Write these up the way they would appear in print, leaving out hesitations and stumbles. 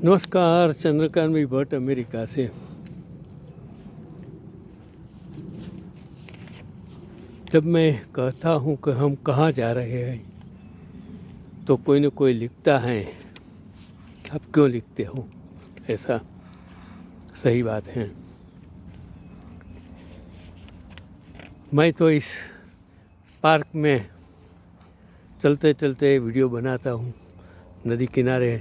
नमस्कार, चंद्रकांत भाई भट्ट अमेरिका से। जब मैं कहता हूँ कि हम कहाँ जा रहे हैं तो कोई न कोई लिखता है, आप क्यों लिखते हो ऐसा। सही बात है। मैं तो इस पार्क में चलते चलते वीडियो बनाता हूँ, नदी किनारे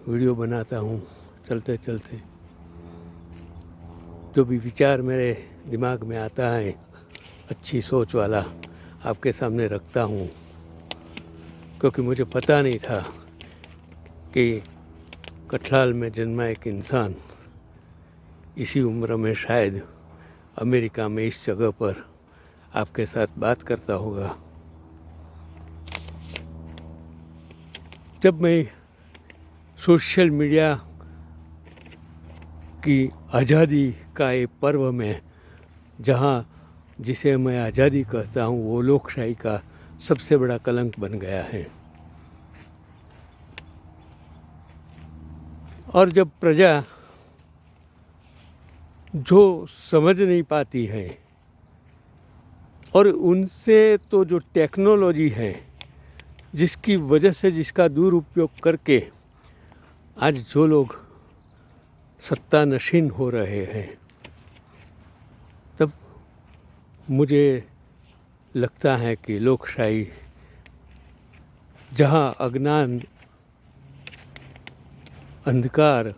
वीडियो बनाता हूँ चलते चलते। जो भी विचार मेरे दिमाग में आता है, अच्छी सोच वाला, आपके सामने रखता हूँ, क्योंकि मुझे पता नहीं था कि कठलाल में जन्मा एक इंसान इसी उम्र में शायद अमेरिका में इस जगह पर आपके साथ बात करता होगा। जब मैं सोशल मीडिया की आज़ादी का एक पर्व में, जहाँ जिसे मैं आज़ादी कहता हूँ, वो लोकशाही का सबसे बड़ा कलंक बन गया है। और जब प्रजा जो समझ नहीं पाती है, और उनसे तो जो टेक्नोलॉजी है जिसकी वजह से, जिसका दुरुपयोग करके आज जो लोग सत्ता नशीन हो रहे हैं, तब मुझे लगता है कि लोकशाही, जहाँ अज्ञान, अंधकार,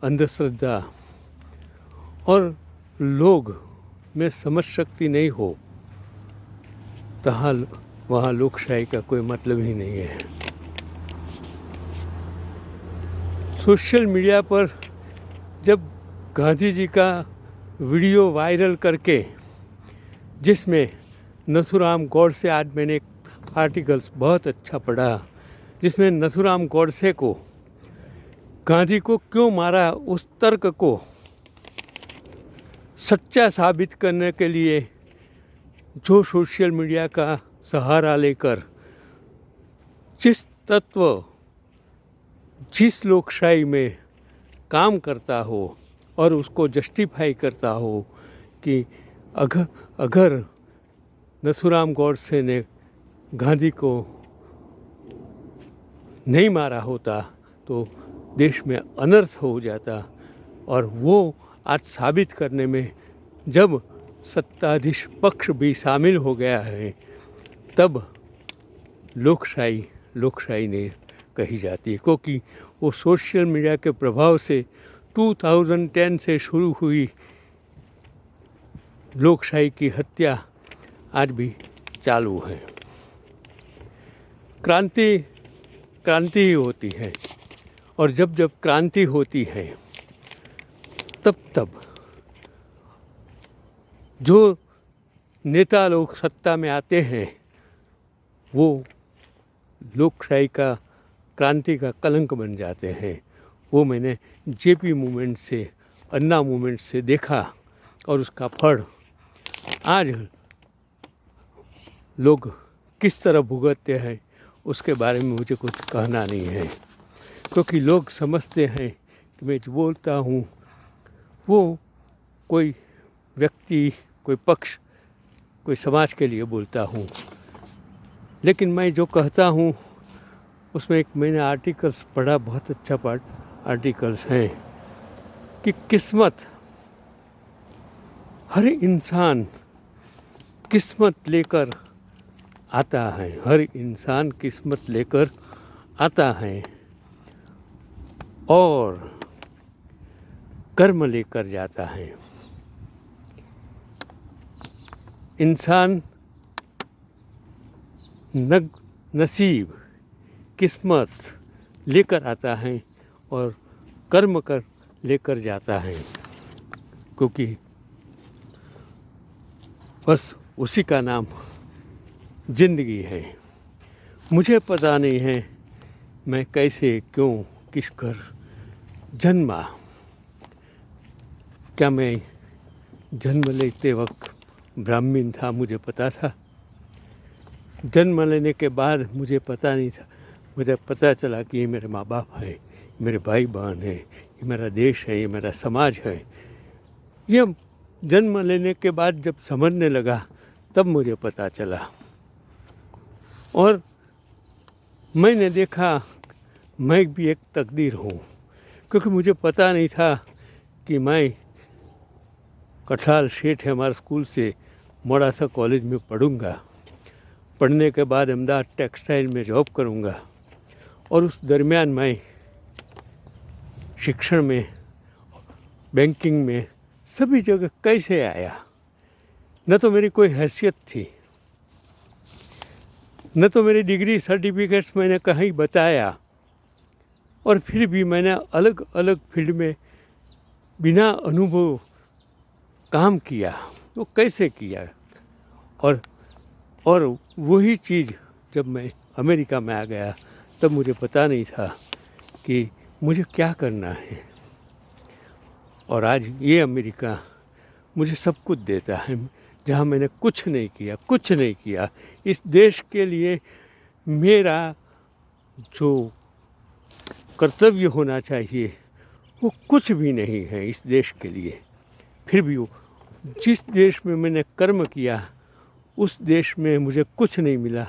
अंधश्रद्धा और लोग में समझ शक्ति नहीं हो, तहाँ वहाँ लोकशाही का कोई मतलब ही नहीं है। सोशल मीडिया पर जब गांधी जी का वीडियो वायरल करके, जिसमें नथुराम गॉडसे, आज मैंने एक आर्टिकल्स बहुत अच्छा पढ़ा जिसमें नथुराम गॉडसे को, गांधी को क्यों मारा, उस तर्क को सच्चा साबित करने के लिए जो सोशल मीडिया का सहारा लेकर जिस तत्व, जिस लोकशाही में काम करता हो और उसको जस्टिफाई करता हो कि अगर नथुराम गॉडसे ने गांधी को नहीं मारा होता तो देश में अनर्थ हो जाता, और वो आज साबित करने में जब सत्ताधीश पक्ष भी शामिल हो गया है, तब लोकशाही ने कही जाती है। क्योंकि वो सोशल मीडिया के प्रभाव से 2010 से शुरू हुई लोकशाही की हत्या आज भी चालू है। क्रांति ही होती है, और जब जब क्रांति होती है तब जो नेता लोग सत्ता में आते हैं, वो लोकशाही का, क्रांति का कलंक बन जाते हैं। वो मैंने जेपी मूवमेंट से, अन्ना मूवमेंट से देखा, और उसका फल आज लोग किस तरह भुगतते हैं उसके बारे में मुझे कुछ कहना नहीं है। क्योंकि लोग समझते हैं कि मैं जो बोलता हूँ वो कोई व्यक्ति, कोई पक्ष, कोई समाज के लिए बोलता हूँ, लेकिन मैं जो कहता हूँ उसमें एक मैंने आर्टिकल्स पढ़ा, बहुत अच्छा आर्टिकल्स हैं कि किस्मत, हर इंसान किस्मत लेकर आता है, हर इंसान किस्मत लेकर आता है और कर्म लेकर जाता है। इंसान नसीब, किस्मत लेकर आता है और कर्म कर लेकर जाता है, क्योंकि बस उसी का नाम जिंदगी है। मुझे पता नहीं है मैं कैसे, क्यों, किस कर जन्मा। क्या मैं जन्म लेते वक्त ब्राह्मण था? मुझे पता था। जन्म लेने के बाद मुझे पता नहीं था, मुझे पता चला कि ये मेरे माँ बाप हैं, मेरे भाई बहन हैं, ये मेरा देश है, ये मेरा समाज है। ये जन्म लेने के बाद जब समझने लगा तब मुझे पता चला। और मैंने देखा मैं भी एक तकदीर हूँ, क्योंकि मुझे पता नहीं था कि मैं कठाल शेठ है हमारे स्कूल से मोड़ासा कॉलेज में पढ़ूँगा। पढ़ने के बाद अहमदाबाद टेक्सटाइल में जॉब करूँगा और उस दरमियान मैं शिक्षण में, बैंकिंग में, सभी जगह कैसे आया। न तो मेरी कोई हैसियत थी, न तो मेरी डिग्री सर्टिफिकेट्स मैंने कहीं बताया, और फिर भी मैंने अलग अलग फील्ड में बिना अनुभव काम किया। वो कैसे किया? और वही चीज़ जब मैं अमेरिका में आ गया तब मुझे पता नहीं था कि मुझे क्या करना है। और आज ये अमेरिका मुझे सब कुछ देता है, जहाँ मैंने कुछ नहीं किया। इस देश के लिए मेरा जो कर्तव्य होना चाहिए वो कुछ भी नहीं है इस देश के लिए। फिर भी वो जिस देश में मैंने कर्म किया उस देश में मुझे कुछ नहीं मिला,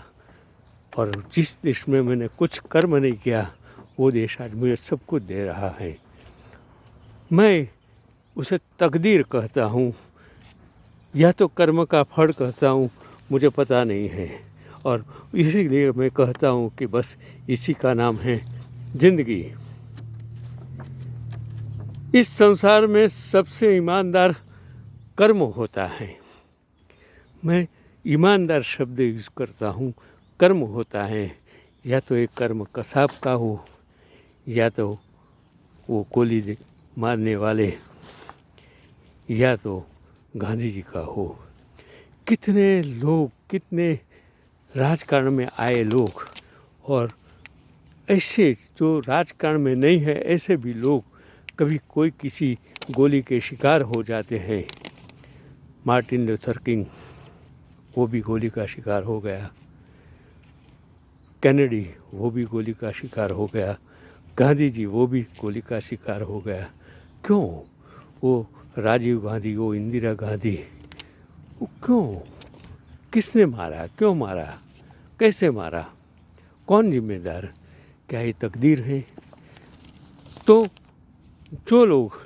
और जिस देश में मैंने कुछ कर्म नहीं किया वो देश आज मुझे सब कुछ दे रहा है। मैं उसे तकदीर कहता हूँ या तो कर्म का फल कहता हूँ, मुझे पता नहीं है। और इसीलिए मैं कहता हूँ कि बस इसी का नाम है जिंदगी। इस संसार में सबसे ईमानदार कर्म होता है। मैं ईमानदार शब्द यूज़ करता हूँ। कर्म होता है, या तो एक कर्म कसाब का हो, या तो वो गोली मारने वाले, या तो गांधी जी का हो। कितने लोग, कितने राजकारण में आए लोग, और ऐसे जो राजकारण में नहीं है ऐसे भी लोग कभी कोई किसी गोली के शिकार हो जाते हैं। मार्टिन लूथर किंग, वो भी गोली का शिकार हो गया। कैनेडी, वो भी गोली का शिकार हो गया। गांधी जी, वो भी गोली का शिकार हो गया। क्यों? वो राजीव गांधी, वो इंदिरा गांधी, वो क्यों? किसने मारा? क्यों मारा? कैसे मारा? कौन जिम्मेदार? क्या ये तकदीर है? तो जो लोग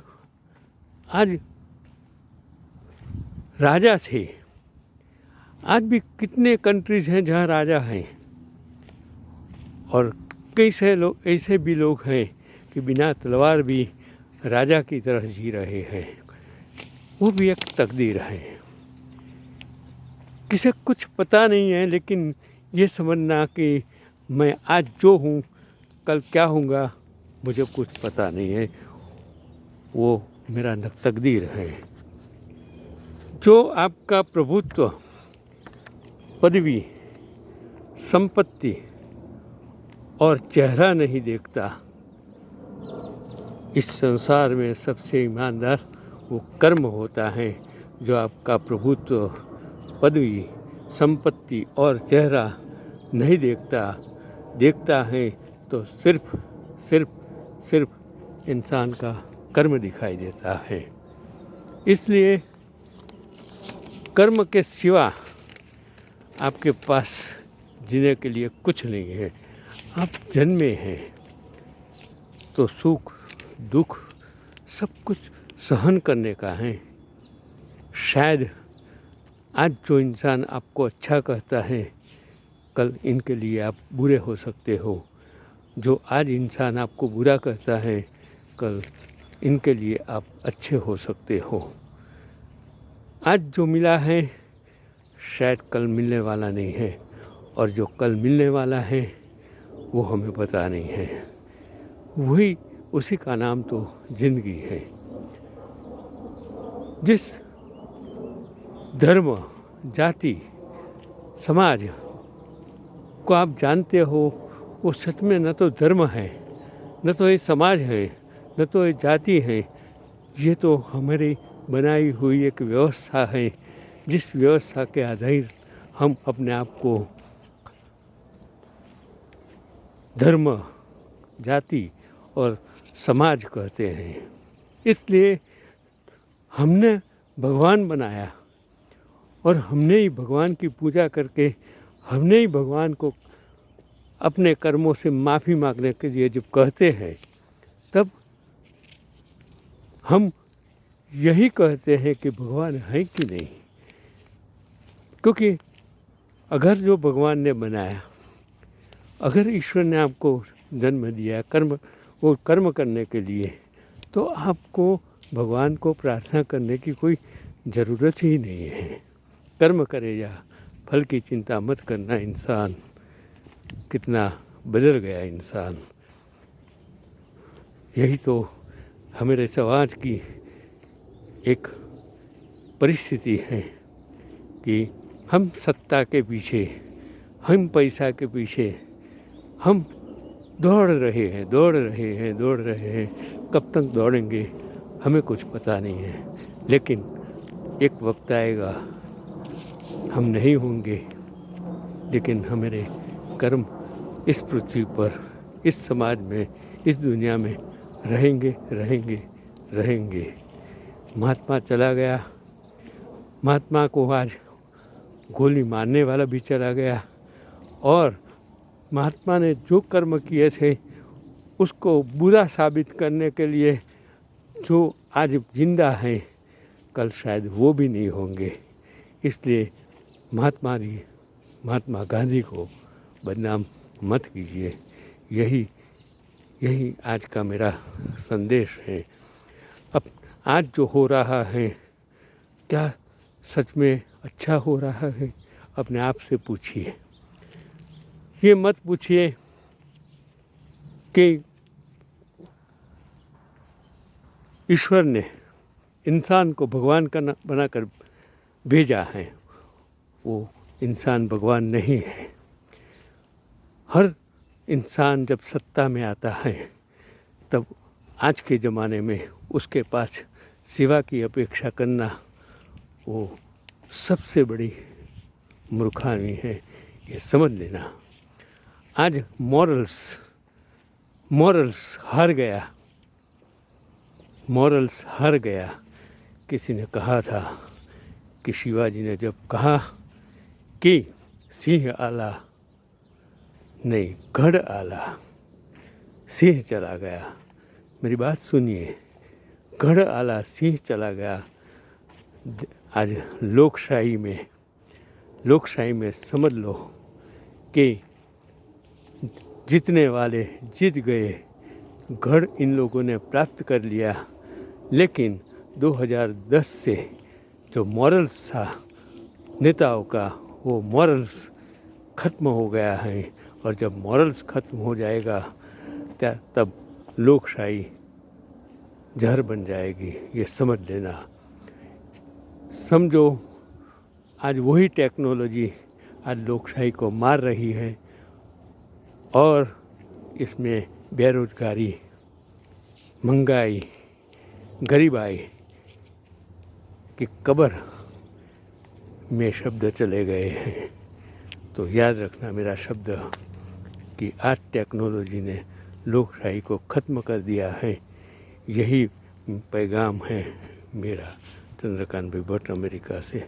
आज राजा थे, आज भी कितने कंट्रीज हैं जहाँ राजा हैं, और कई से लोग ऐसे भी लोग हैं कि बिना तलवार भी राजा की तरह जी रहे हैं। वो भी एक तकदीर है। किसे कुछ पता नहीं है, लेकिन ये समझना कि मैं आज जो हूँ कल क्या होऊंगा मुझे कुछ पता नहीं है, वो मेरा तकदीर है। जो आपका प्रभुत्व, पदवी, संपत्ति और चेहरा नहीं देखता, इस संसार में सबसे ईमानदार वो कर्म होता है जो आपका प्रभुत्व, पदवी, संपत्ति और चेहरा नहीं देखता है तो सिर्फ इंसान का कर्म दिखाई देता है। इसलिए कर्म के सिवा आपके पास जीने के लिए कुछ नहीं है। आप जन्मे हैं तो सुख दुख सब कुछ सहन करने का है। शायद आज जो इंसान आपको अच्छा कहता है, कल इनके लिए आप बुरे हो सकते हो। जो आज इंसान आपको बुरा कहता है, कल इनके लिए आप अच्छे हो सकते हो। आज जो मिला है शायद कल मिलने वाला नहीं है, और जो कल मिलने वाला है वो हमें पता नहीं है। वही, उसी का नाम तो जिंदगी है। जिस धर्म, जाति, समाज को आप जानते हो वो सच में न तो धर्म है, न तो ये समाज है, न तो ये जाति है। ये तो हमारी बनाई हुई एक व्यवस्था है, जिस व्यवस्था के आधार हम अपने आप को धर्म, जाति और समाज कहते हैं। इसलिए हमने भगवान बनाया और हमने ही भगवान की पूजा करके हमने ही भगवान को अपने कर्मों से माफ़ी मांगने के लिए जब कहते हैं, तब हम यही कहते हैं कि भगवान है कि नहीं। क्योंकि अगर जो भगवान ने बनाया, अगर ईश्वर ने आपको जन्म दिया कर्म करने के लिए, तो आपको भगवान को प्रार्थना करने की कोई ज़रूरत ही नहीं है। कर्म करे या फल की चिंता मत करना। इंसान कितना बदल गया इंसान। यही तो हमारे समाज की एक परिस्थिति है कि हम सत्ता के पीछे, हम पैसा के पीछे हम दौड़ रहे हैं। कब तक दौड़ेंगे हमें कुछ पता नहीं है, लेकिन एक वक्त आएगा हम नहीं होंगे, लेकिन हमारे कर्म इस पृथ्वी पर, इस समाज में, इस दुनिया में रहेंगे। महात्मा चला गया, महात्मा को आज गोली मारने वाला भी चला गया, और महात्मा ने जो कर्म किए थे उसको बुरा साबित करने के लिए जो आज जिंदा हैं, कल शायद वो भी नहीं होंगे। इसलिए महात्मा गांधी को बदनाम मत कीजिए। यही आज का मेरा संदेश है। अब आज जो हो रहा है, क्या सच में अच्छा हो रहा है? अपने आप से पूछिए। ये मत पूछिए कि ईश्वर ने इंसान को भगवान का बनाकर भेजा है। वो इंसान भगवान नहीं है। हर इंसान जब सत्ता में आता है, तब आज के ज़माने में उसके पास सेवा की अपेक्षा करना वो सबसे बड़ी मूर्खामी है। ये समझ लेना। आज मॉरल्स हार गया। किसी ने कहा था कि शिवाजी ने जब कहा कि सिंह आला नहीं गढ़ आला, सिंह चला गया। मेरी बात सुनिए, गढ़ आला सिंह चला गया। आज लोकशाही में समझ लो कि जीतने वाले जीत गए, गढ़ इन लोगों ने प्राप्त कर लिया। लेकिन 2010 से जो मॉरल्स था नेताओं का, वो मॉरल्स ख़त्म हो गया है। और जब मॉरल्स ख़त्म हो जाएगा तब लोकशाही जहर बन जाएगी। ये समझ लेना। समझो, आज वही टेक्नोलॉजी आज लोकशाही को मार रही है, और इसमें बेरोजगारी, महंगाई, गरीबाई की कब्र में शब्द चले गए हैं। तो याद रखना मेरा शब्द कि आज टेक्नोलॉजी ने लोकशाही को ख़त्म कर दिया है। यही पैगाम है मेरा, चंद्रकांत भाई भट्ट, अमेरिका से।